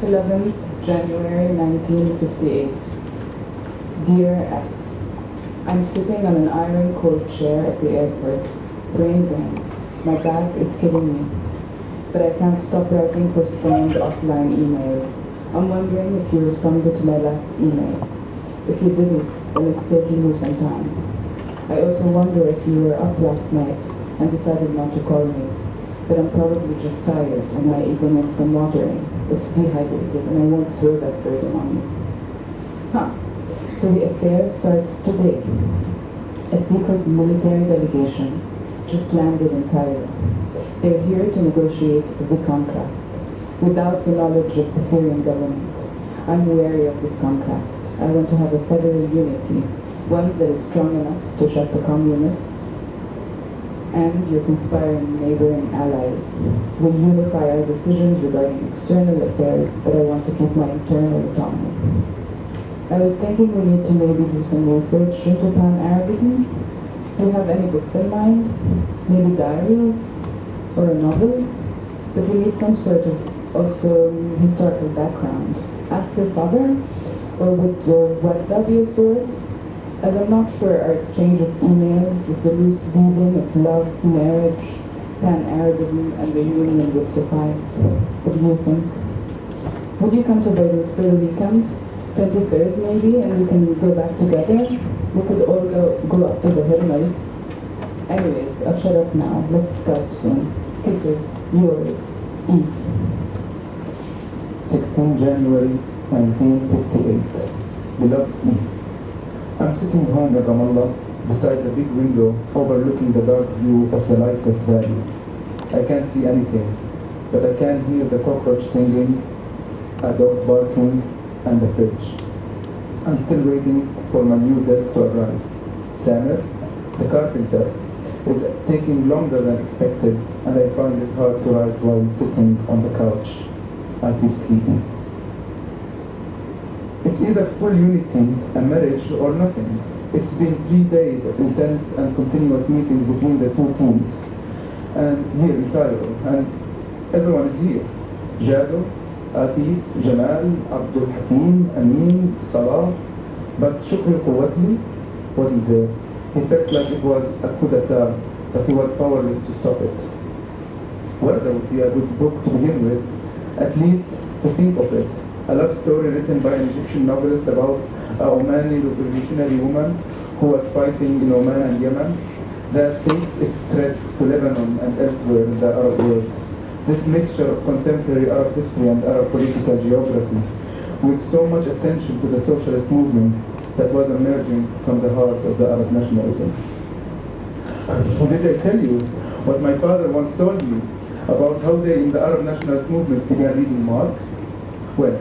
11th January 1958. Dear S. I'm sitting on an iron cold chair at the airport, brain drained. My back is killing me, but I can't stop writing postponed offline emails. I'm wondering if you responded to my last email. If you didn't, then it's taking you some time. I also wonder if you were up last night and decided not to call me, but I'm probably just tired and my ego needs some watering. It's dehydrated and I won't throw that burden on you. So the affair starts today. A secret military delegation just landed in Cairo. They're here to negotiate the contract, without the knowledge of the Syrian government. I'm wary of this contract. I want to have a federal unity, one that is strong enough to shut the communists and your conspiring neighboring allies. We'll unify our decisions regarding external affairs, but I want to keep my internal autonomy. I was thinking we need to maybe do some research into Pan-Arabism. Do you have any books in mind? Maybe diaries? Or a novel? But we need some sort of also historical background. Ask your father? Or would Webda be a source? As I'm not sure our exchange of emails with a loose weaving of love, marriage, Pan-Arabism, and the union would suffice. What do you think? Would you come to Beirut for the weekend? 23rd maybe, and we can go back together? We could all go up to the Hirmal. Anyways, I'll shut up now. Let's Skype soon. Kisses. Yours, Eve. 16 January 1958. Beloved Eve, I'm sitting home in Ramallah beside the big window overlooking the dark view of the lightless valley. I can't see anything, but I can hear the cockroach singing, a dog barking, and the fridge. I'm still waiting for my new desk to arrive. Samir, the carpenter, is taking longer than expected, and I find it hard to write while sitting on the couch. I feel sleepy. It's either full unity, a marriage, or nothing. It's been 3 days of intense and continuous meetings between the two teams, and here in Cairo, and everyone is here. Jado, Atif, Jamal, Abdul Hakim, Amin, Salah, but Shukri Quwwati wasn't there. He felt like it was a coup d'etat, but he was powerless to stop it. Warda would be a good book to begin with, at least to think of it. A love story written by an Egyptian novelist about a Omani revolutionary woman who was fighting in Oman and Yemen that takes its threats to Lebanon and elsewhere in the Arab world. This mixture of contemporary Arab history and Arab political geography, with so much attention to the socialist movement that was emerging from the heart of the Arab nationalism. Did I tell you what my father once told me about how they in the Arab nationalist movement began reading Marx? Well,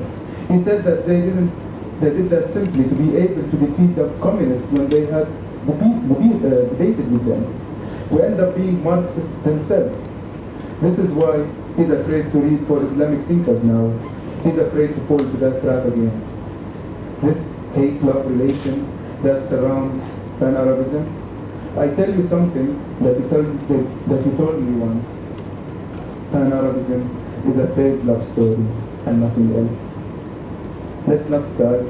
he said that they did that simply to be able to defeat the communists when they had debated with them, to end up being Marxists themselves. This is why he's afraid to read for Islamic thinkers now. He's afraid to fall into that trap again. This hate-love relation that surrounds Pan-Arabism. I tell you something that you told me once. Pan-Arabism is a fake love story and nothing else. Let's not Skype.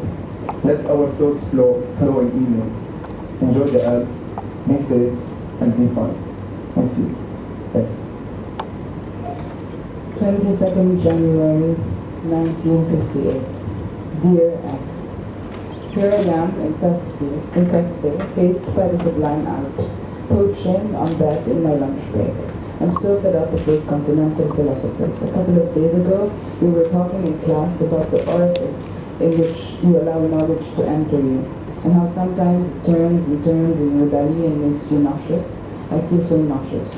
Let our thoughts flow in emails. Enjoy the Alps, be safe, and be fine. Miss you. Yes. 22nd January 1958. Dear S. Here I am in Sesfe, faced by the sublime Alps, poaching on bed in my lunch break. I'm so fed up with those continental philosophers. A couple of days ago, we were talking in class about the orifice in which you allow knowledge to enter you, and how sometimes it turns and turns in your belly and makes you nauseous. I feel so nauseous.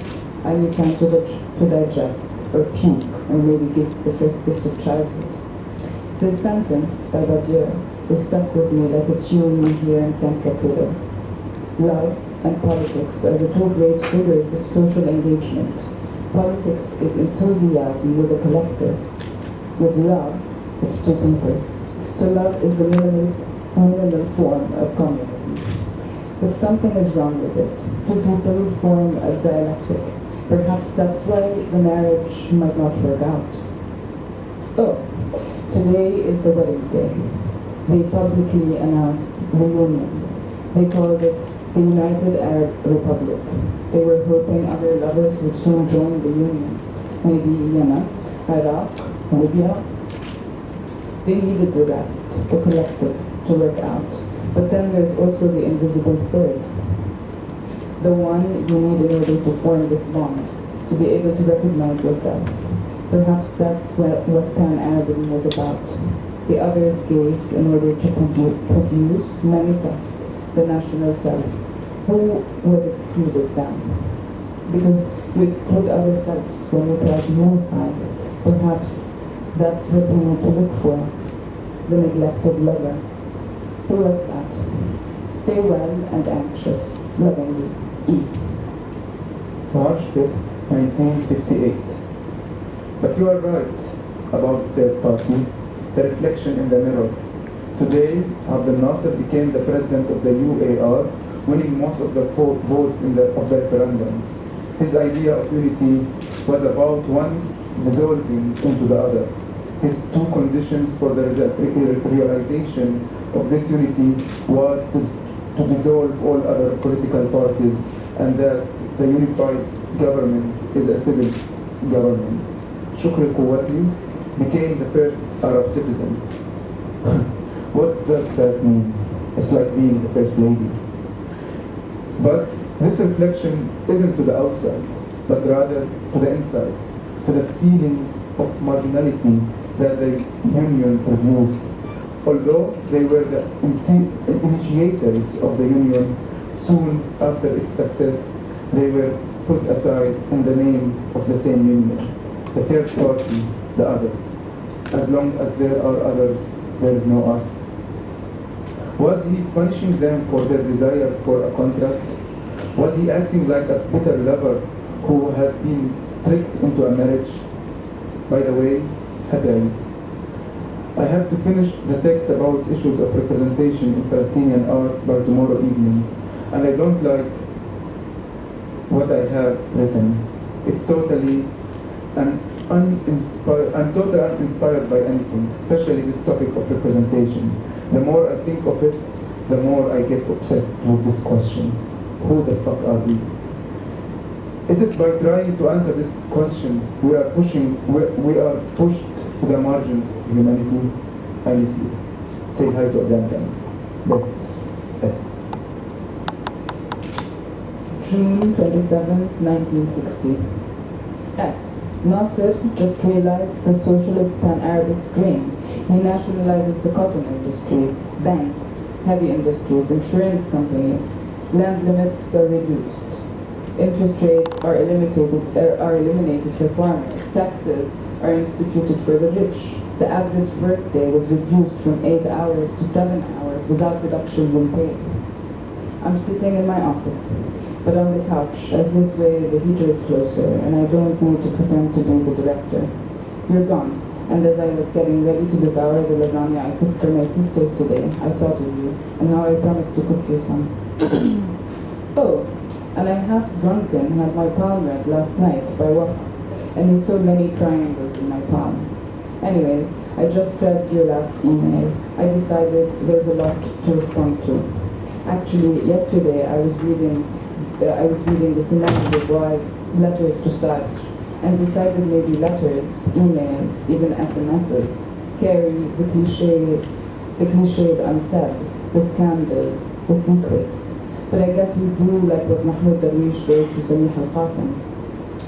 I need time to digest, or puke, or maybe give the first gift of childhood. This sentence by Badiou is stuck with me like a tune we hear and can't get rid of. Love and politics are the two great figures of social engagement. Politics is enthusiasm with the collective. With love, it's two people. So love is the minimal form of communism. But something is wrong with it. Two people form a dialectic. Perhaps that's why the marriage might not work out. Oh, today is the wedding day. They publicly announced the union. They called it the United Arab Republic. They were hoping other lovers would soon join the union. Maybe Yemen, Iraq, Libya. They needed the rest, the collective, to work out. But then there's also the invisible third. The one you need in order to form this bond, to be able to recognize yourself. Perhaps that's what Pan-Arabism was about. The other's gaze in order to produce, manifest the national self. Who was excluded then? Because you exclude other selves when you try to unify. Perhaps that's what we need to look for. The neglected lover. Who was that? Stay well and anxious. Lovingly, E. March 5th, 1958. But you are right about the third party, the reflection in the mirror. Today, Abdel Nasser became the president of the UAR, winning most of the votes of the referendum. His idea of unity was about one dissolving into the other. His two conditions for the realization of this unity was to dissolve all other political parties and that the unified government is a civil government. Shukri Quwati became the first Arab citizen. What does that mean? It's like being the first lady. But this reflection isn't to the outside, but rather to the inside, to the feeling of marginality that the union produced. Although they were the initiators of the union, soon after its success, they were put aside in the name of the same union, the third party, the others. As long as there are others, there is no us. Was he punishing them for their desire for a contract? Was he acting like a bitter lover who has been tricked into a marriage? By the way, Hadai, I have to finish the text about issues of representation in Palestinian art by tomorrow evening, and I don't like what I have written. It's totally uninspired. I'm totally uninspired by anything, especially this topic of representation. The more I think of it, the more I get obsessed with this question. Who the fuck are we? Is it by trying to answer this question we are pushed to the margins of humanity? I miss you. Say hi to Adnan. Yes. June 27th, 1960. S. Nasser just realized the socialist pan-Arabist dream. He nationalizes the cotton industry, banks, heavy industries, insurance companies. Land limits are reduced. Interest rates are eliminated for farmers. Taxes are instituted for the rich. The average workday was reduced from 8 hours to 7 hours without reductions in pay. I'm sitting in my office, but on the couch, as this way the heater is closer and I don't need to pretend to be the director. You're gone, and as I was getting ready to devour the lasagna I cooked for my sisters today, I thought of you and how I promised to cook you some. Oh, and I half drunken had my palm read last night by Wafa, and he saw many triangles in my palm. Anyways, I just read your last email. I decided there's a lot to respond to. Actually, yesterday I was reading the Simone de Beauvoir letters to Sartre, and decided maybe letters, emails, even SMSs carry the cliched unsaid, the scandals, the secrets. But I guess we do like what Mahmoud Darwish wrote to Samih al-Qasim.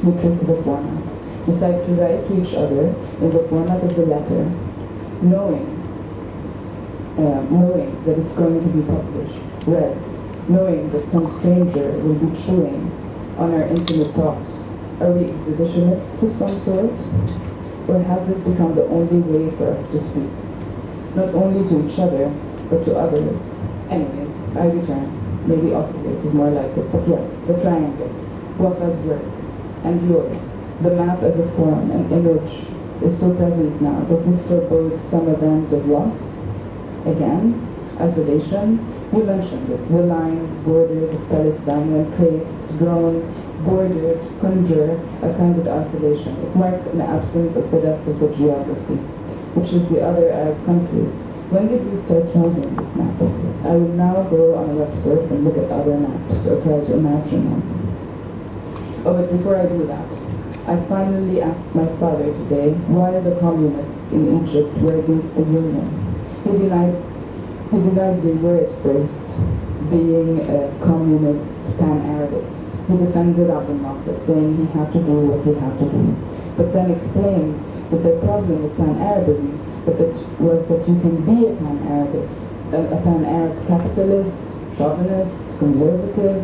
We trick the format, decide to write to each other in the format of the letter, knowing that it's going to be published, read, knowing that some stranger will be chewing on our intimate thoughts. Are we exhibitionists of some sort? Or has this become the only way for us to speak? Not only to each other, but to others. Anyways, I return. Maybe oscillate is more like it, but yes, the triangle, Wafa's work, and yours, the map as a form, an image, is so present now. Does this forebode some event of loss? Again, isolation, you mentioned it, the lines, borders of Palestine when traced, drawn bordered, conjure a kind of isolation. It marks an absence of the rest of the geography, which is the other Arab countries. When did we start using this map? I will now go on a web surf and look at other maps, or try to imagine them. Oh, but before I do that, I finally asked my father today why the communists in Egypt were against the Union. He denied they were at first, being a communist pan-Arabist. He defended Abdel Nasser, saying he had to do what he had to do, but then explained that the problem with pan-Arabism was that you can be a pan-Arabist, a pan-Arab capitalist, chauvinist, conservative.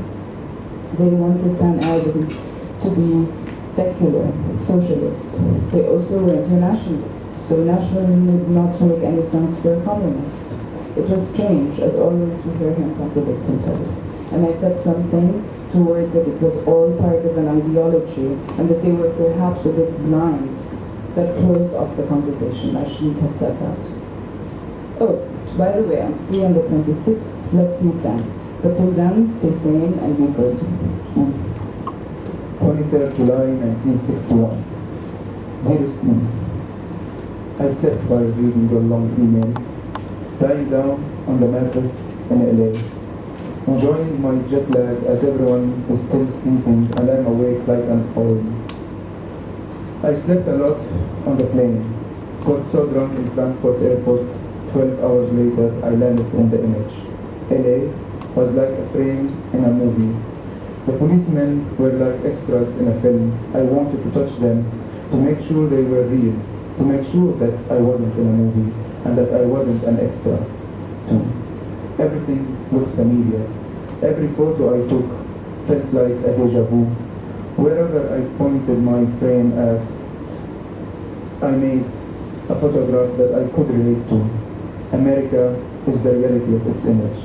They wanted pan-Arabism to be secular, socialist. They also were internationalists, so nationalism would not make any sense for a communist. It was strange, as always, to hear him contradict himself. And I said something toward that it was all part of an ideology, and that they were perhaps a bit blind. That closed off the conversation. I shouldn't have said that. Oh, by the way, I'm free on the 26th. Let's meet then. But till then, stay sane and be good. 23rd July 1961. Dearest me, I slept while reading your long email, lying down on the mattress in LA, enjoying my jet lag as everyone is still sleeping and I'm awake like an owl. I slept a lot on the plane, got so drunk in Frankfurt airport, 12 hours later I landed in the image. LA was like a frame in a movie. The policemen were like extras in a film. I wanted to touch them, to make sure they were real, to make sure that I wasn't in a movie, and that I wasn't an extra. Everything looks familiar. Every photo I took felt like a deja vu. Wherever I pointed my frame at, I made a photograph that I could relate to. America is the reality of its image.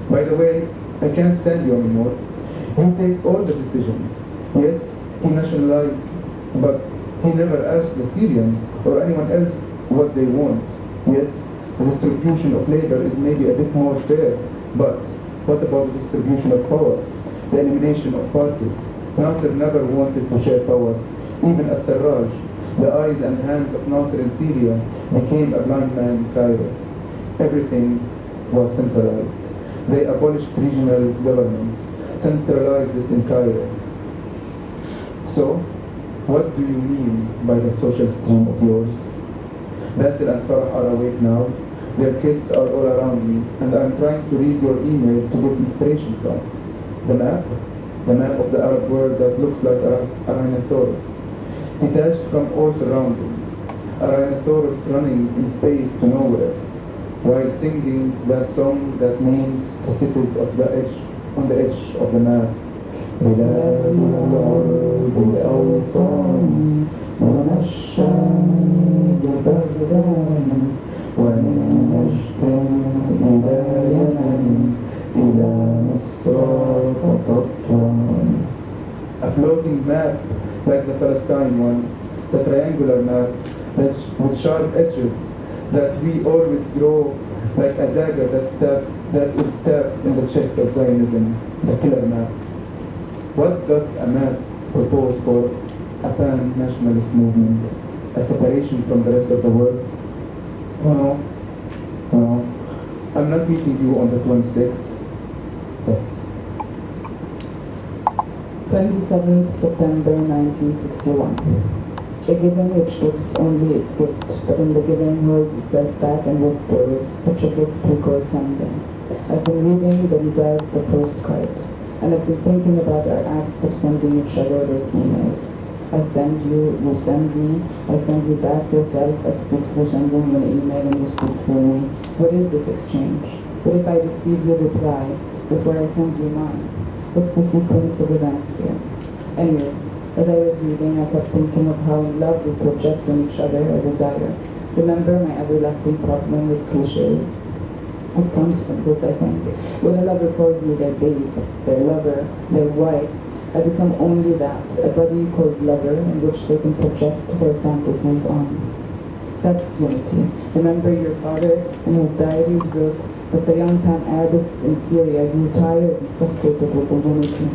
By the way, I can't stand you anymore. You take all the decisions. Yes, he nationalized, but he never asked the Syrians or anyone else what they want. Yes, the distribution of labor is maybe a bit more fair, but what about the distribution of power? The elimination of parties? Nasser never wanted to share power. Even as Sarraj, the eyes and hands of Nasser in Syria, became a blind man in Cairo. Everything was centralized. They abolished regional governments, centralized it in Cairo. So, what do you mean by the social stream of yours? Basil and Farah are awake now. Their kids are all around me, and I'm trying to read your email to get inspiration from. The map of the Arab world that looks like a rhinoceros, detached from all surroundings. A rhinoceros running in space to nowhere, while singing that song that names the cities of the edge, on the edge of the map. بلاد الأرض الأوطان ونشان بغداد ومن نجد إلى يمن إلى مصر فتطوان. A floating map like the Palestine one, the triangular map that's with sharp edges that we always draw like a dagger that is stabbed in the chest of Zionism, the killer map. What does a map propose for a pan-nationalist movement? A separation from the rest of the world? No. I'm not meeting you on the 26th. Yes. 27th September 1961. A giving which gives only its gift, but in the giving holds itself back and withdraws. Such a gift we call sending. I've been reading the Vidal's The Postcard, and I've been thinking about our acts of sending each other those emails. I send you, you send me, I send you back yourself, I speak through sending you an email and you speak through me. What is this exchange? What if I receive your reply before I send you mine? What's the sequence of events here? Anyways, as I was reading, I kept thinking of how in love we project on each other a desire. Remember my everlasting problem with cliches? It comes from this, I think. When a lover calls me their babe, their lover, their wife, I become only that, a body called lover in which they can project their fantasies on. That's unity. Remember your father in his diaries wrote that the young pan-Arabists in Syria grew tired and frustrated with the unity.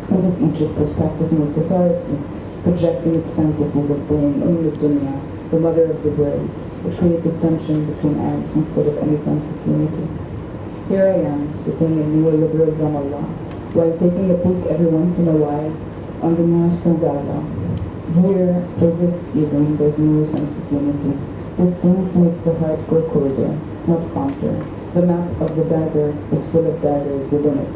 Because Egypt was practicing its authority, projecting its fantasies of being Dunya, the mother of the world, which created tension between Arabs instead of any sense of unity. Here I am, sitting in neoliberal Ramallah, while taking a peek every once in a while on the news from Gaza. Here, for this even, there's no sense of unity. Distance makes the heart grow colder, not fonder. The map of the dagger is full of daggers within it.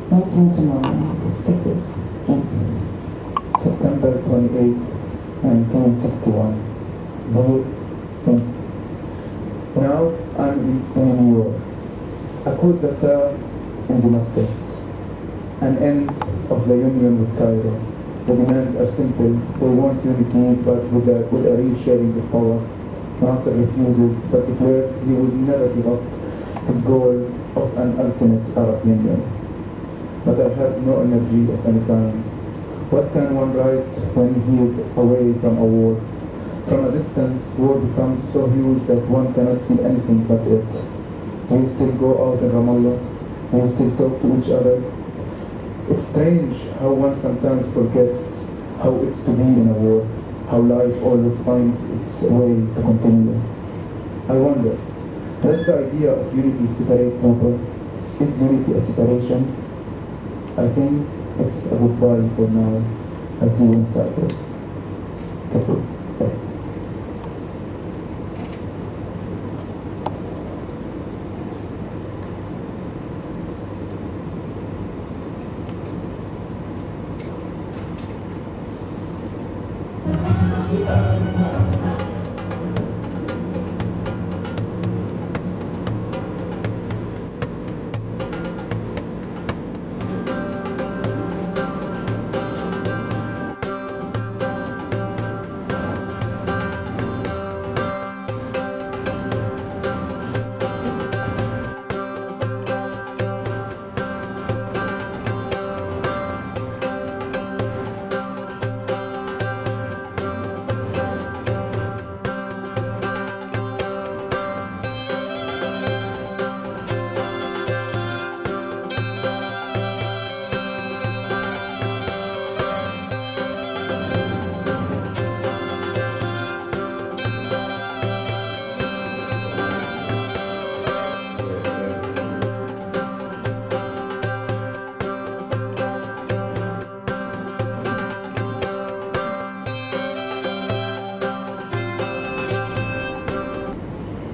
Meet me tomorrow. Kisses. September 28, 1961. Now I'm in New York. A coup d'etat in Damascus. An end of the union with Cairo. The demands are simple. They want unity, but with a real sharing of power. Nasser refuses, but declares he will never give up his goal of an ultimate Arab union. But I have no energy of any kind. What can one write when he is away from a war? From a distance, war becomes so huge that one cannot see anything but it. Do you still go out in Ramallah? Do you still talk to each other? It's strange how one sometimes forgets how it's to be in a war, how life always finds its way to continue. I wonder, does the idea of unity separate people? Is unity a separation? I think it's a goodbye for now. I see you in Cyprus. Kisses. Yes.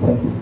Thank you.